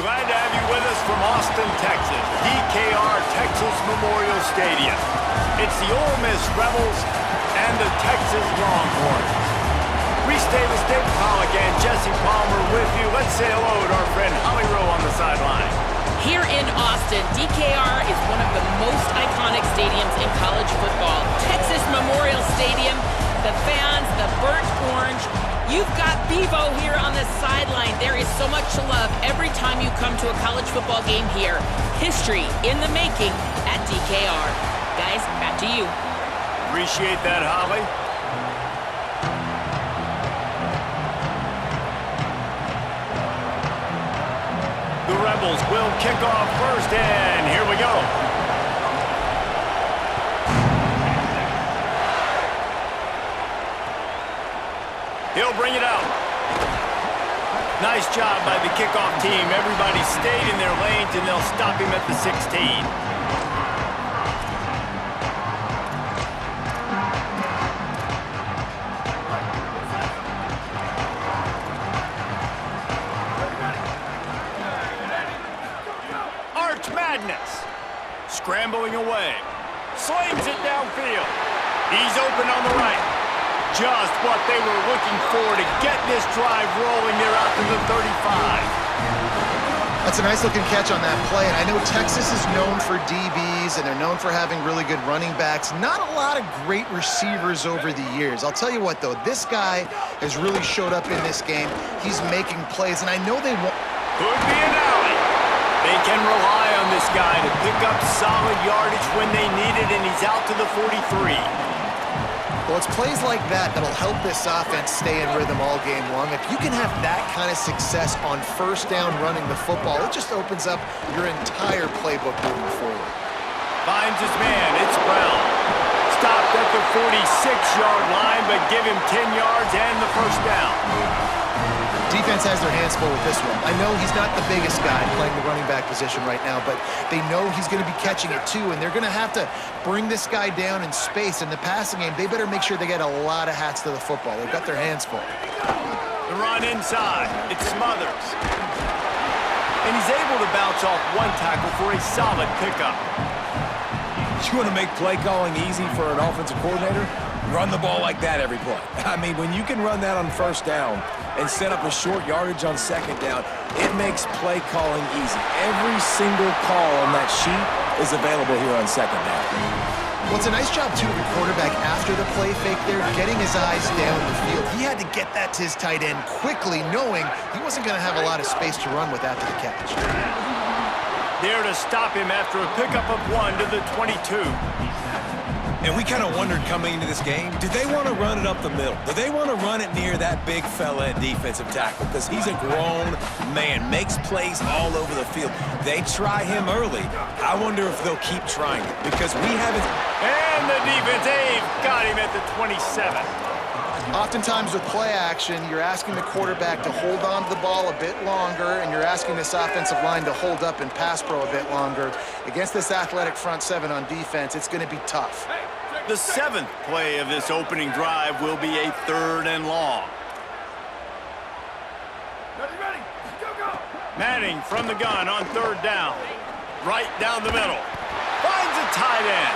glad to have you with us from Austin, Texas, DKR Texas Memorial Stadium. It's the Ole Miss Rebels and the Texas Longhorns. Reese Davis, David Pollack, and Jesse Palmer with you. Let's say hello to our friend Holly Rowe on the sideline. Here in Austin, DKR is one of the most iconic stadiums in college football. Texas Memorial Stadium, the fans, the burnt orange. You've got Bevo here on the sideline. There is so much to love every time you come to a college football game here. History in the making at DKR. Guys, back to you. Appreciate that, Holly. The Rebels will kick off first, and here we go. He'll bring it out. Nice job by the kickoff team. Everybody stayed in their lanes, and they'll stop him at the 16. Scrambling away. Slings it downfield. He's open on the right. Just what they were looking for to get this drive rolling. They're out to the 35. That's a nice-looking catch on that play, and I know Texas is known for DBs, and they're known for having really good running backs. Not a lot of great receivers over the years. I'll tell you what, though, this guy has really showed up in this game. He's making plays, and I know they won't. Could be an alley. They can rely on this guy to pick up solid yardage when they need it, and he's out to the 43. Well, it's plays like that that'll help this offense stay in rhythm all game long. If you can have that kind of success on first down running the football, it just opens up your entire playbook moving forward. Finds his man. It's Brown. Stopped at the 46-yard line, but give him 10 yards and the first down. Defense has their hands full with this one. I know he's not the biggest guy playing the running back position right now, but they know he's going to be catching it too, and they're going to have to bring this guy down in space. In the passing game, they better make sure they get a lot of hats to the football. They've got their hands full. The run inside. It's Smothers. And he's able to bounce off one tackle for a solid pickup. You want to make play calling easy for an offensive coordinator? Run the ball like that every play. I mean, when you can run that on first down and set up a short yardage on second down, it makes play calling easy. Every single call on that sheet is available here on second down. Well, it's a nice job, too, of the quarterback after the play fake there, getting his eyes down the field. He had to get that to his tight end quickly, knowing he wasn't going to have a lot of space to run with after the catch. There to stop him after a pickup of 1 to the 22. And we kind of wondered coming into this game, do they want to run it up the middle? Do they want to run it near that big fella at defensive tackle? Because he's a grown man, makes plays all over the field. They try him early. I wonder if they'll keep trying it because we haven't. And the defense, they've got him at the 27. Oftentimes with play action, you're asking the quarterback to hold on to the ball a bit longer, and you're asking this offensive line to hold up and pass pro a bit longer. Against this athletic front seven on defense, it's going to be tough. The 7th play of this opening drive will be a 3rd and long. Ready. Go. Manning from the gun on 3rd down. Right down the middle. Finds a tight end.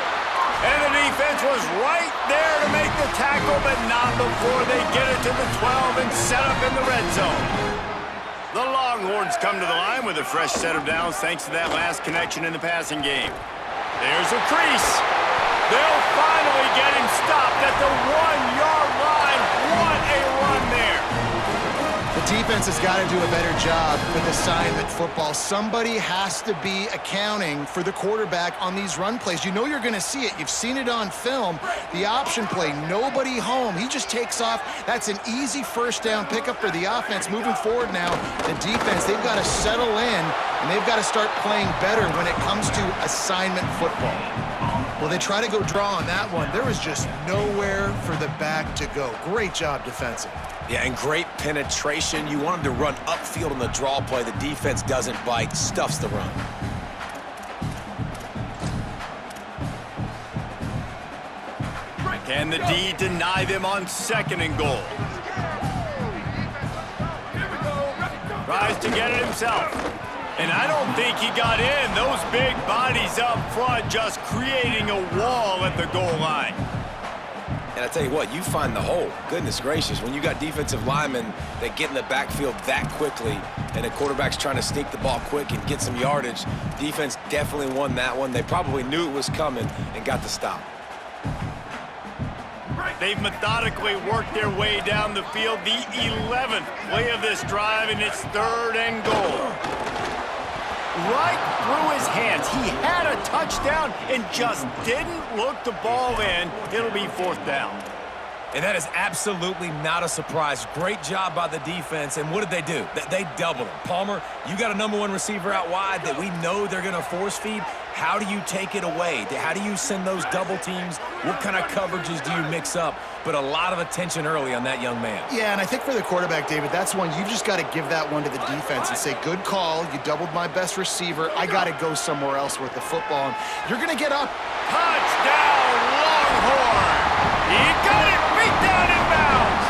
And the defense was right there to make the tackle, but not before they get it to the 12 and set up in the red zone. The Longhorns come to the line with a fresh set of downs thanks to that last connection in the passing game. There's a crease. They'll finally get him stopped at the 1-yard line. What a run there. The defense has got to do a better job with assignment football. Somebody has to be accounting for the quarterback on these run plays. You know you're going to see it. You've seen it on film. The option play, nobody home. He just takes off. That's an easy first down pickup for the offense. Moving forward now, the defense, they've got to settle in, and they've got to start playing better when it comes to assignment football. Well, they try to go draw on that one. There was just nowhere for the back to go. Great job defensive. Yeah, and great penetration. You want him to run upfield on the draw play. The defense doesn't bite, stuffs the run. Can the D deny them on 2nd and goal? Tries to get it himself. And I don't think he got in. Those big bodies up front just creating a wall at the goal line. And I tell you what, you find the hole. Goodness gracious, when you got defensive linemen that get in the backfield that quickly and the quarterback's trying to sneak the ball quick and get some yardage, defense definitely won that one. They probably knew it was coming and got the stop. They've methodically worked their way down the field. The 11th play of this drive, and it's 3rd and goal. Right through his hands. He had a touchdown and just didn't look the ball in. It'll be 4th down. And that is absolutely not a surprise. Great job by the defense. And what did they do? They doubled him. Palmer, you got a #1 receiver out wide that we know they're going to force feed. How do you take it away? How do you send those double teams? What kind of coverages do you mix up? But a lot of attention early on that young man. Yeah, and I think for the quarterback, David, that's one you've just got to give that one to the defense and say, good call. You doubled my best receiver. I got to go somewhere else with the football. And you're going to get up. Touchdown, Longhorn! He got it beat down in bounds.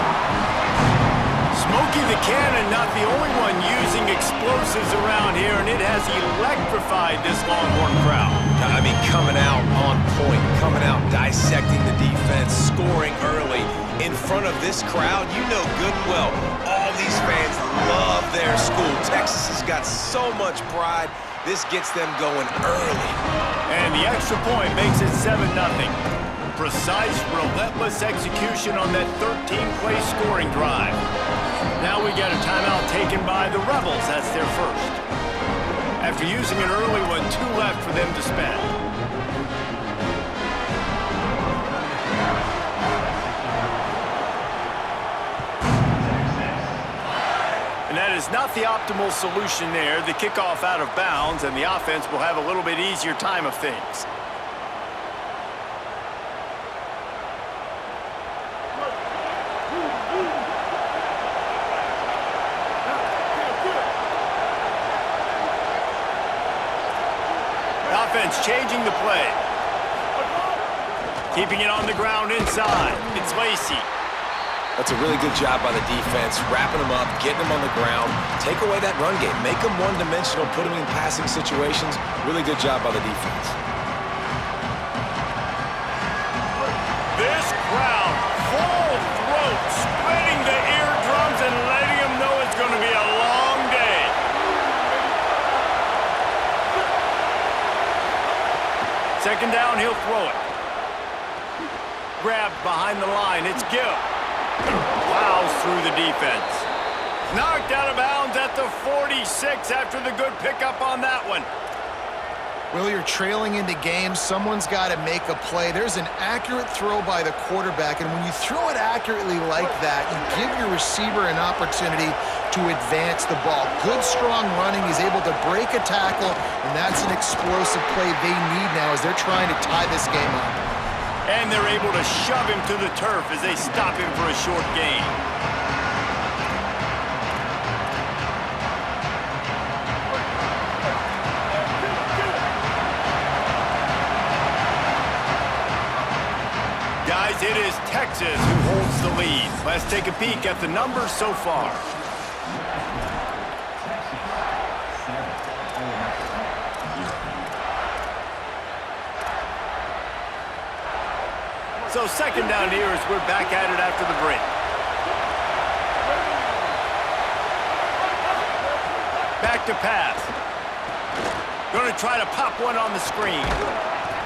Smokey the Cannon, not the only one using explosives around here, and it has electrified this Longhorn crowd. I mean, coming out on point, coming out dissecting the defense, scoring early in front of this crowd. You know good and well, all these fans love their school. Texas has got so much pride. This gets them going early. And the extra point makes it 7-0. Precise, relentless execution on that 13-play scoring drive. Now we got a timeout taken by the Rebels. That's their first. After using an early one, 2 left for them to spend. And that is not the optimal solution there. The kickoff out of bounds, and the offense will have a little bit easier time of things. Offense changing the play. Keeping it on the ground inside. It's Lacey. That's a really good job by the defense, wrapping them up, getting them on the ground, take away that run game, make them one-dimensional, put them in passing situations. Really good job by the defense. This crowd, full throat, splitting the eardrums and letting them know it's going to be a long day. Second down, he'll throw it. Grabbed behind the line, it's Gill. Plows through the defense. Knocked out of bounds at the 46 after the good pickup on that one. Well, you're trailing into games. Someone's got to make a play. There's an accurate throw by the quarterback, and when you throw it accurately like that, you give your receiver an opportunity to advance the ball. Good, strong running. He's able to break a tackle, and that's an explosive play they need now as they're trying to tie this game up. And they're able to shove him to the turf as they stop him for a short gain. Guys, it is Texas who holds the lead. Let's take a peek at the numbers so far. So second down here as we're back at it after the break. Back to pass. Going to try to pop one on the screen.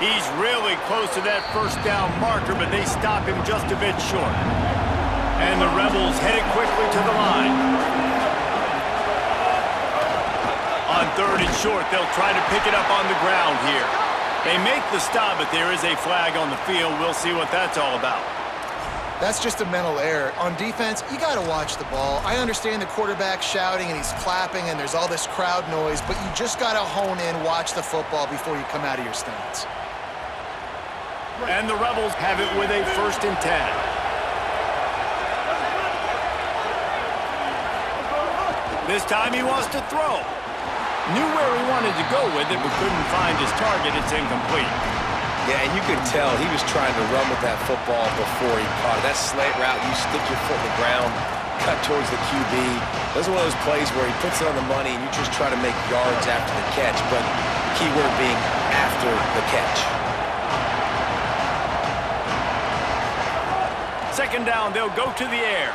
He's really close to that first down marker, but they stop him just a bit short. And the Rebels headed quickly to the line. On third and short, they'll try to pick it up on the ground here. They make the stop, but there is a flag on the field. We'll see what that's all about. That's just a mental error. On defense, you got to watch the ball. I understand the quarterback shouting and he's clapping and there's all this crowd noise, but you just got to hone in, watch the football before you come out of your stance. And the Rebels have it with a 1st and 10. This time he wants to throw. Knew where he wanted to go with it, but couldn't find his target. It's incomplete. Yeah, and you could tell he was trying to run with that football before he caught it. That slant route, you stick your foot in the ground, cut towards the QB. Those are one of those plays where he puts it on the money and you just try to make yards after the catch, but keyword being after the catch. Second down, they'll go to the air.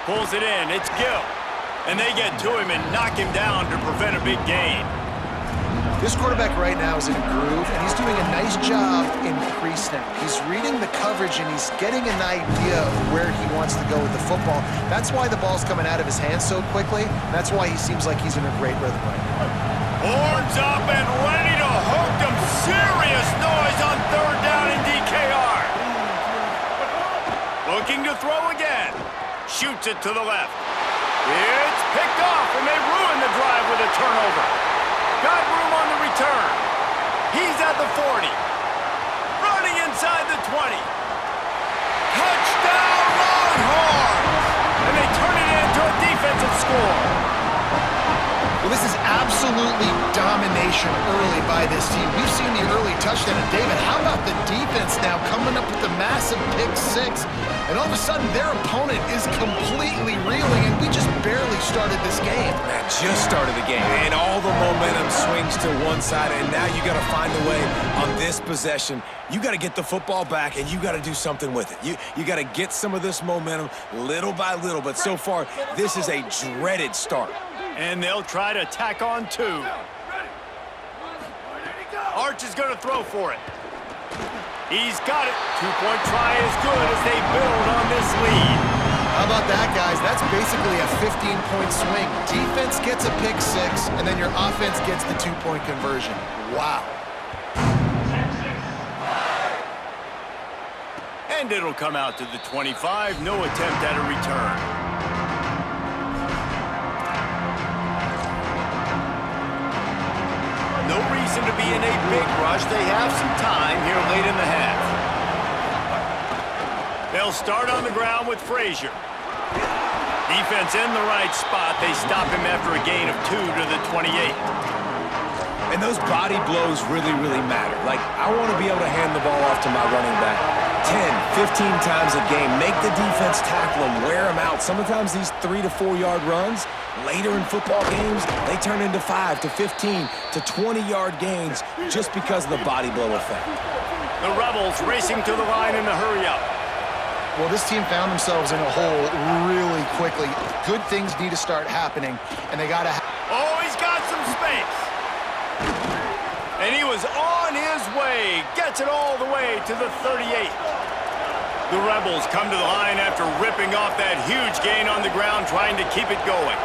Pulls it in, it's Gill. And they get to him and knock him down to prevent a big gain. This quarterback right now is in a groove, and he's doing a nice job in pre-snap. He's reading the coverage, and he's getting an idea of where he wants to go with the football. That's why the ball's coming out of his hands so quickly. That's why he seems like he's in a great rhythm right now. Horns up and ready to hook them. Serious noise on third down in DKR. Looking to throw again. Shoots it to the left. It's picked off, and they ruin the drive with a turnover. Got room on the return. He's at the 40. Running inside the 20. Touchdown, Longhorns! And they turn it into a defensive score. Well, this is absolutely domination early by this team. We've seen the early touchdown. And David, how about the defense now coming up with the massive pick six? And all of a sudden, their opponent is completely reeling, and we just barely started this game. Man, just started the game, and all the momentum swings to one side, and now you got to find a way on this possession. You got to get the football back, and you got to do something with it. You got to get some of this momentum little by little, but so far, this is a dreaded start. And they'll try to tack on two. Arch is going to throw for it. He's got it. Two-point try is good as they build on this lead. How about that, guys? That's basically a 15-point swing. Defense gets a pick six, and then your offense gets the two-point conversion. Wow. And it'll come out to the 25. No attempt at a return. No reason to be in a big rush. They have some time here late in the half. They'll start on the ground with Frazier. Defense in the right spot. They stop him after a gain of 2 to the 28. And those body blows really, really matter. Like, I want to be able to hand the ball off to my running back 10, 15 times a game. Make the defense tackle him, wear him out. Sometimes these 3 to 4 yard runs, later in football games, they turn into 5 to 15 to 20-yard gains just because of the body blow effect. The Rebels racing to the line in the hurry-up. Well, this team found themselves in a hole really quickly. Good things need to start happening, and they got to... Oh, he's got some space. And he was on his way. Gets it all the way to the 38. The Rebels come to the line after ripping off that huge gain on the ground, trying to keep it going.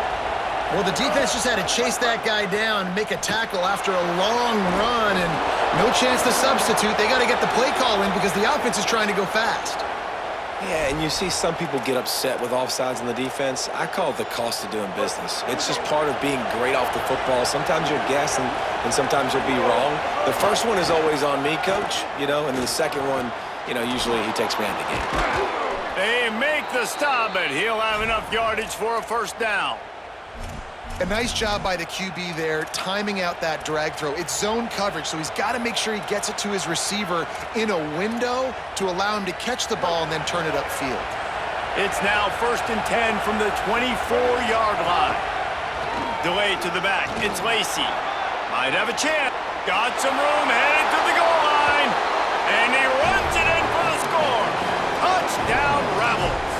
Well, the defense just had to chase that guy down, make a tackle after a long run, and no chance to substitute. They got to get the play call in because the offense is trying to go fast. Yeah, and you see some people get upset with offsides in the defense. I call it the cost of doing business. It's just part of being great off the football. Sometimes you'll guess and sometimes you'll be wrong. The first one is always on me, coach, and then the second one, usually he takes me out of the game. They make the stop, but he'll have enough yardage for a first down. A nice job by the QB there, timing out that drag throw. It's zone coverage, so he's got to make sure he gets it to his receiver in a window to allow him to catch the ball and then turn it upfield. It's now 1st and 10 from the 24-yard line. Delay to the back. It's Lacey. Might have a chance. Got some room, headed to the goal line. And he runs it in for the score. Touchdown, Rebels.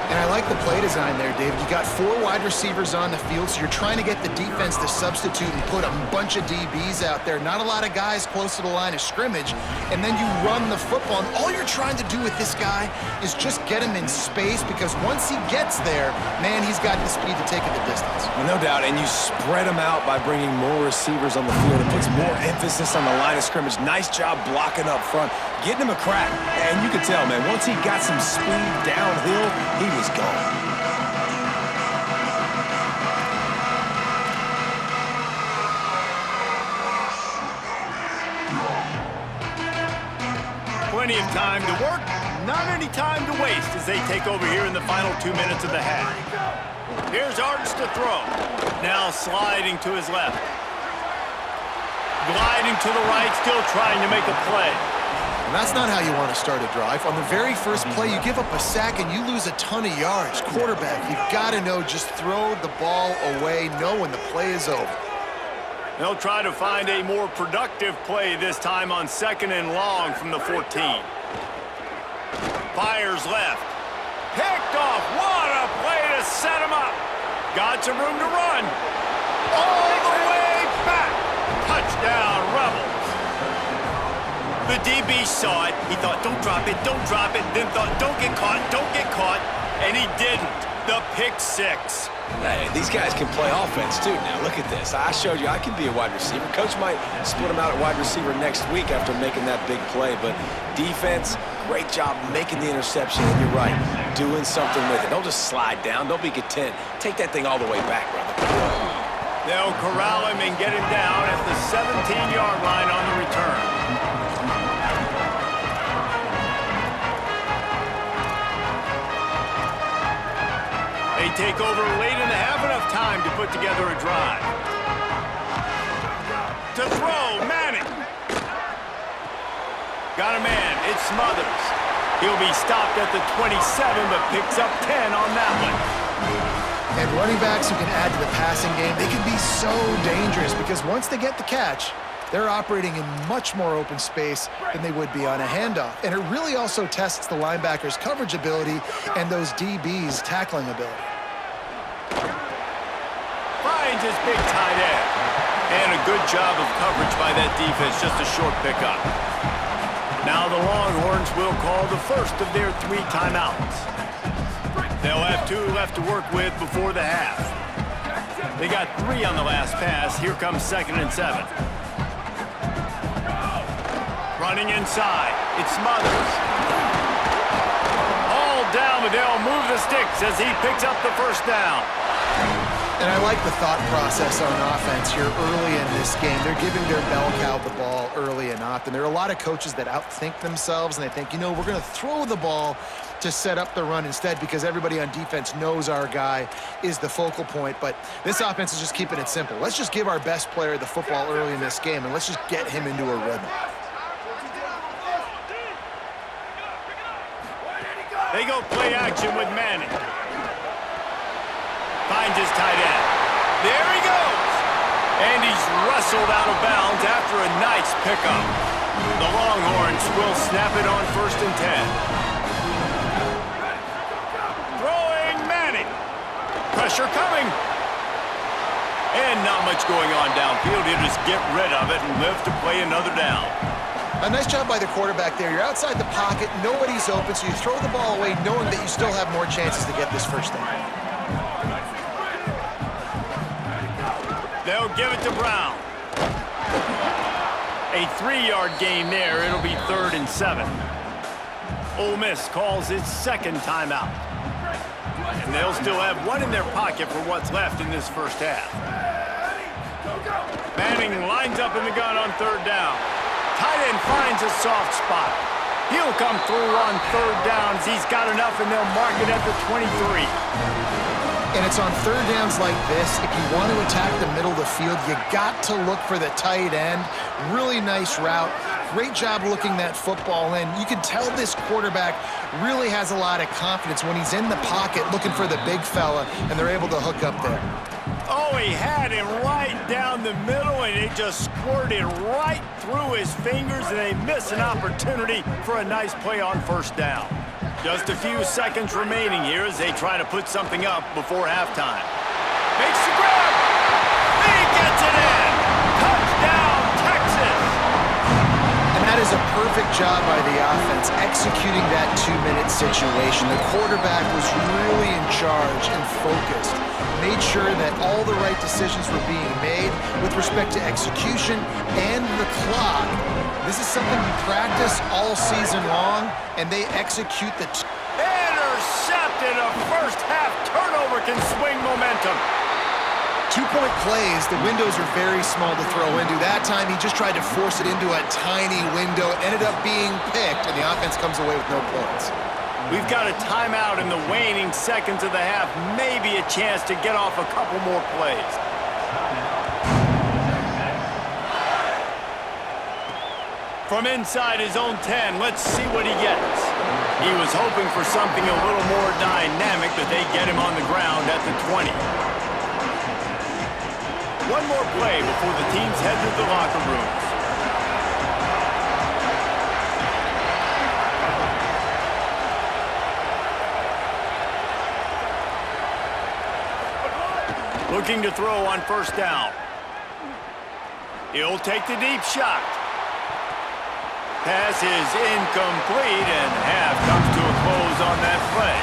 And I like the play design there, David. You got 4 wide receivers on the field, so you're trying to get the defense to substitute and put a bunch of DBs out there. Not a lot of guys close to the line of scrimmage. And then you run the football. And all you're trying to do with this guy is just get him in space, because once he gets there, man, he's got the speed to take it the distance. Well, no doubt. And you spread them out by bringing more receivers on the field. It puts more emphasis on the line of scrimmage. Nice job blocking up front, getting him a crack. And you could tell, man, once he got some speed downhill, he was gone. Plenty of time to work, not any time to waste as they take over here in the final 2 minutes of the half. Here's Arch to throw. Now sliding to his left. Gliding to the right, still trying to make a play. And that's not how you want to start a drive. On the very first play, you give up a sack and you lose a ton of yards. Quarterback, you've got to know, just throw the ball away, know when the play is over. They'll try to find a more productive play this time on 2nd and long from the 14. Fires left. Picked off. What a play to set him up. Got some room to run. All the way back. Touchdown, Rebels. The DB saw it. He thought, don't drop it, don't drop it. Then thought, don't get caught. And he didn't. The pick 6. Hey, these guys can play offense, too. Now, look at this. I showed you I can be a wide receiver. Coach might split him out at wide receiver next week after making that big play. But defense, great job making the interception. And you're right, doing something with it. Don't just slide down. Don't be content. Take that thing all the way back, brother. They'll corral him and get him down at the 17-yard line on the return. They take over late in the half, enough time to put together a drive. To throw, Manning. Got a man, it's Smothers. He'll be stopped at the 27, but picks up 10 on that one. And running backs who can add to the passing game, they can be so dangerous because once they get the catch, they're operating in much more open space than they would be on a handoff. And it really also tests the linebacker's coverage ability and those DBs' tackling ability. Finds his big tight end. And a good job of coverage by that defense, just a short pickup. Now the Longhorns will call the first of their 3 timeouts. They'll have 2 left to work with before the half. They got 3 on the last pass. Here comes 2nd and 7. Running inside. It's Smothers. All down, but they'll move the sticks as he picks up the first down. And I like the thought process on offense here early in this game. They're giving their bell cow the ball early and often. There are a lot of coaches that outthink themselves, and they think, you know, we're going to throw the ball to set up the run instead because everybody on defense knows our guy is the focal point. But this offense is just keeping it simple. Let's just give our best player the football early in this game, and let's just get him into a rhythm. They go play action with Manning. Finds his tight end. There he goes. And he's wrestled out of bounds after a nice pickup. The Longhorns will snap it on 1st and 10. Throwing Manning. Pressure coming. And not much going on downfield. He'll just get rid of it and live to play another down. A nice job by the quarterback there. You're outside the pocket. Nobody's open, so you throw the ball away knowing that you still have more chances to get this first down. They'll give it to Brown. A 3-yard gain there. It'll be 3rd and 7. Ole Miss calls its 2nd timeout. And they'll still have 1 in their pocket for what's left in this first half. Manning lines up in the gun on 3rd down. Tight end finds a soft spot. He'll come through on 3rd downs. He's got enough, and they'll mark it at the 23. And it's on 3rd downs like this. If you want to attack the middle of the field, you got to look for the tight end. Really nice route. Great job looking that football in. You can tell this quarterback really has a lot of confidence when he's in the pocket looking for the big fella, and they're able to hook up there. Oh, he had him right down the middle, and it just squirted right through his fingers, and they miss an opportunity for a nice play on 1st down. Just a few seconds remaining here as they try to put something up before halftime. Makes the grab. He gets it in. Touchdown, Texas. And that is a perfect job by the offense executing that 2-minute situation. The quarterback was really in charge and focused. Made sure that all the right decisions were being made with respect to execution and the clock. This is something you practice all season long, and they execute the... Intercepted. A first-half turnover can swing momentum. 2-point plays, the windows are very small to throw into. That time, he just tried to force it into a tiny window. Ended up being picked, and the offense comes away with no points. We've got a timeout in the waning seconds of the half. Maybe a chance to get off a couple more plays. from inside his own 10. Let's see what he gets. He was hoping for something a little more dynamic, but they get him on the ground at the 20. One more play before the teams head to the locker rooms. Looking to throw on first down. He'll take the deep shot. Pass is incomplete, and half comes to a close on that play.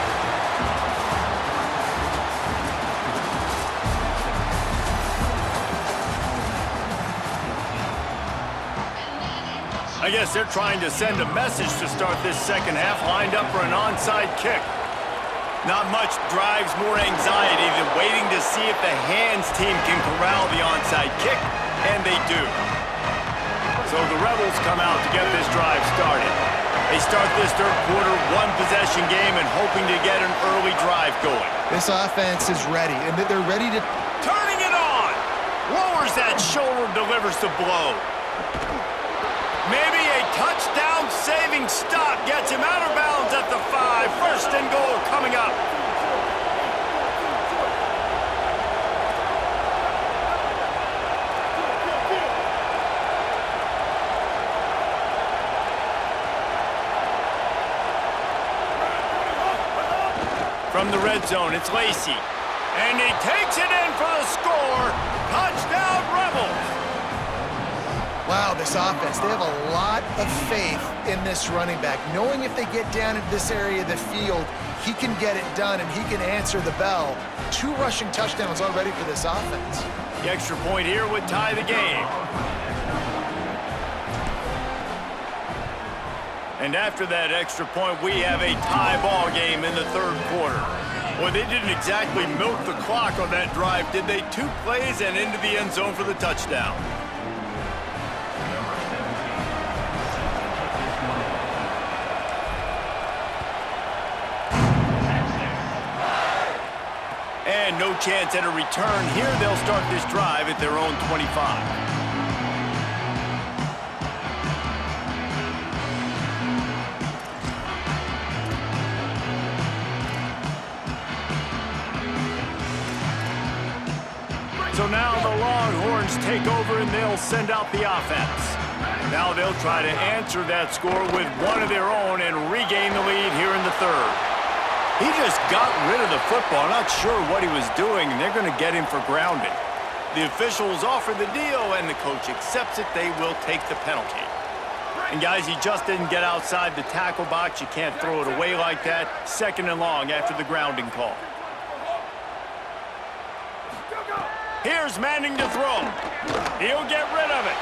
I guess they're trying to send a message to start this second half, lined up for an onside kick. Not much drives more anxiety than waiting to see if the hands team can corral the onside kick, and they do. So the Rebels come out to get this drive started. They start this third quarter one-possession game and hoping to get an early drive going. This offense is ready, and they're ready to... Turning it on! Lowers that shoulder, delivers the blow. Maybe a touchdown-saving stop gets him out of bounds at the 5. First and goal coming up. From the red zone, it's Lacey. And he takes it in for the score. Touchdown, Rebels! Wow, this offense, they have a lot of faith in this running back. Knowing if they get down into this area of the field, he can get it done and he can answer the bell. 2 rushing touchdowns already for this offense. The extra point here would tie the game. And after that extra point, we have a tie ball game in the third quarter. Boy, they didn't exactly milk the clock on that drive, did they? 2 plays and into the end zone for the touchdown. And no chance at a return here. They'll start this drive at their own 25. So now the Longhorns take over and they'll send out the offense. Now they'll try to answer that score with one of their own and regain the lead here in the third. He just got rid of the football, not sure what he was doing, and they're going to get him for grounding. The officials offer the deal, and the coach accepts it. They will take the penalty. And guys, he just didn't get outside the tackle box. You can't throw it away like that. 2nd and long after the grounding call. Here's Manning to throw. He'll get rid of it.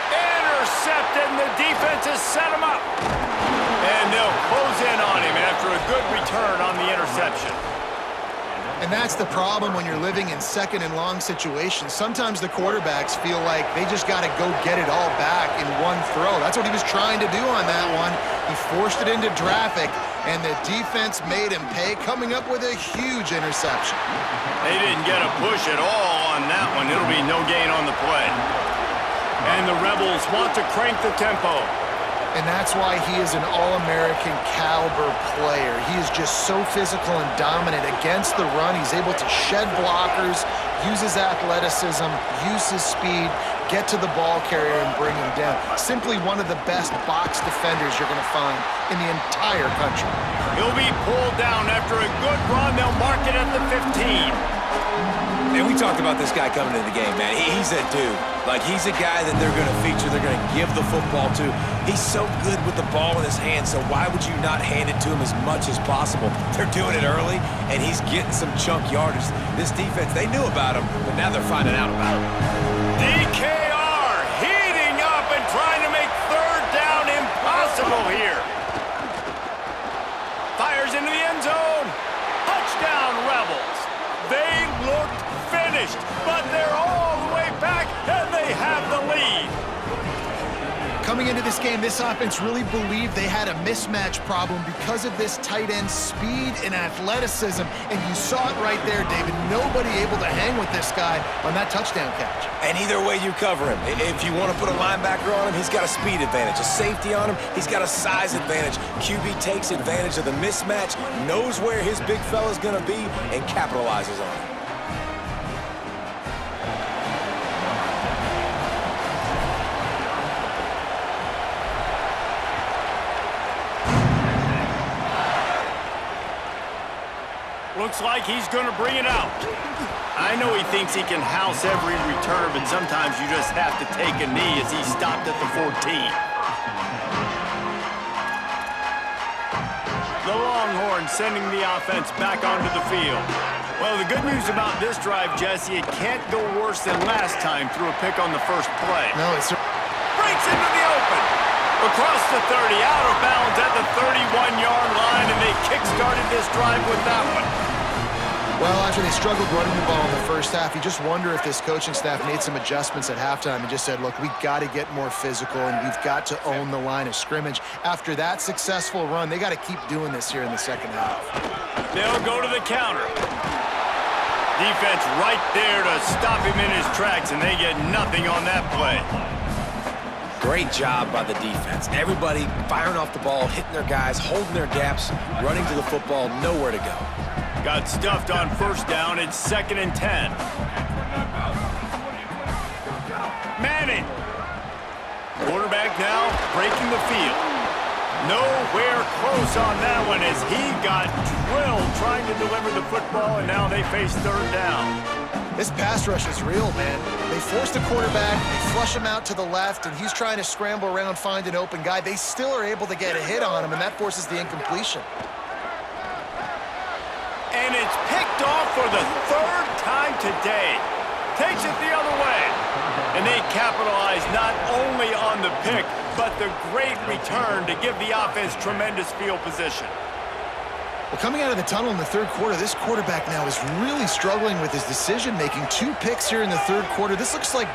Intercepted, and the defense has set him up. And they'll close in on him after a good return on the interception. And that's the problem when you're living in 2nd and long situations. Sometimes the quarterbacks feel like they just got to go get it all back in one throw. That's what he was trying to do on that one. He forced it into traffic, and the defense made him pay, coming up with a huge interception. They didn't get a push at all on that one. It'll be no gain on the play. And the Rebels want to crank the tempo. And that's why he is an All-American caliber player. He is just so physical and dominant against the run. He's able to shed blockers, use his athleticism, use his speed, get to the ball carrier and bring him down. Simply one of the best box defenders you're going to find in the entire country. He'll be pulled down after a good run. They'll mark it at the 15. And we talked about this guy coming into the game, man. He's that dude. Like, he's a guy that they're going to feature, they're going to give the football to. He's so good with the ball in his hand, so why would you not hand it to him as much as possible? They're doing it early, and he's getting some chunk yardage. This defense, they knew about him, but now they're finding out about him. DKR heating up and trying to make 3rd down impossible here. Fires into the end zone. Touchdown, Rebels. They looked finished, but they're all the way back, and they have the lead. Coming coming into this game, this offense really believed they had a mismatch problem because of this tight end speed and athleticism. And you saw it right there, David. Nobody able to hang with this guy on that touchdown catch. And either way you cover him, if you want to put a linebacker on him, he's got a speed advantage. A safety on him, he's got a size advantage. QB takes advantage of the mismatch, knows where his big fella's going to be, and capitalizes on it. Looks like he's going to bring it out. I know he thinks he can house every return, but sometimes you just have to take a knee as he stopped at the 14. The Longhorns sending the offense back onto the field. Well, the good news about this drive, Jesse, it can't go worse than last time through a pick on the first play. No, it's... Breaks into the open. Across the 30, out of bounds at the 31-yard line, and they kick-started this drive with that one. Well, after they struggled running the ball in the first half, you just wonder if this coaching staff made some adjustments at halftime and just said, look, we got to get more physical and we've got to own the line of scrimmage. After that successful run, they got to keep doing this here in the second half. They'll go to the counter. Defense right there to stop him in his tracks, and they get nothing on that play. Great job by the defense. Everybody firing off the ball, hitting their guys, holding their gaps, running to the football, nowhere to go. Got stuffed on first down. It's 2nd and 10. Manning. Quarterback now breaking the field. Nowhere close on that one as he got drilled trying to deliver the football, and now they face 3rd down. This pass rush is real, man. They force the quarterback, they flush him out to the left, and he's trying to scramble around, find an open guy. They still are able to get a hit on him, and that forces the incompletion. And it's picked off for the 3rd time today. Takes it the other way. And they capitalize not only on the pick, but the great return to give the offense tremendous field position. Well, coming out of the tunnel in the 3rd quarter, this quarterback now is really struggling with his decision-making. 2 picks here in the 3rd quarter. This looks like